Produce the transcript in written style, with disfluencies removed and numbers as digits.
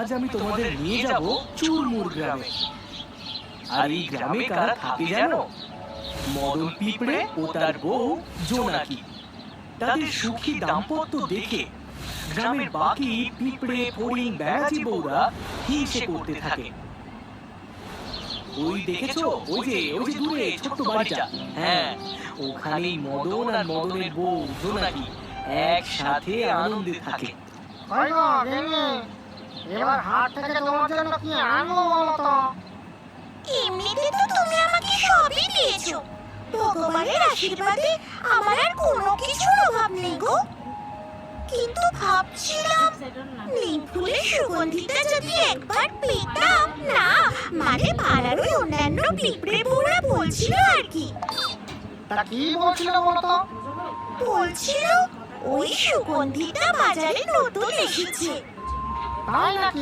আজ আমি তোমাদের নিয়ে যাব চুরমুর গ্রামে। আর এই গ্রামে কারা থাকে জানো? মদন পিঁপড়ে ও তার বউ জোনাকি। তাদের সুখী দাম্পত্য দেখে গ্রামের বাকি পিঁপড়ে, ফড়িং, ব্যাঙাচি বউরা হিংসে করতে থাকে। ওই দেখেছো, ওই যে দূরে ছোট্ট বাড়িটা, হ্যাঁ, ওখানেই মদন আর মদনের বউ জোনাকি একসাথে আনন্দে থাকে। এবার হাট থেকে তোমার জন্য কি আনবো বলো তো? এমনিতে তো তুমি আমাকে সবই দিয়েছো, ভগবানের আশীর্বাদে আমার আর কোনো কিছুর অভাব নেই গো। কিন্তু ভাবছিলাম নিম ফুলের সুগন্ধিটা যদি একবার পেতাম না, মানে পাড়ার ওই অন্যান্য পিঁপড়ে বউরা বলছিল আর কি। তা কি বলছিল বলো তো? বলছিল ওই সুগন্ধিটা বাজারে নতুন এসেছে। তাই নাকি?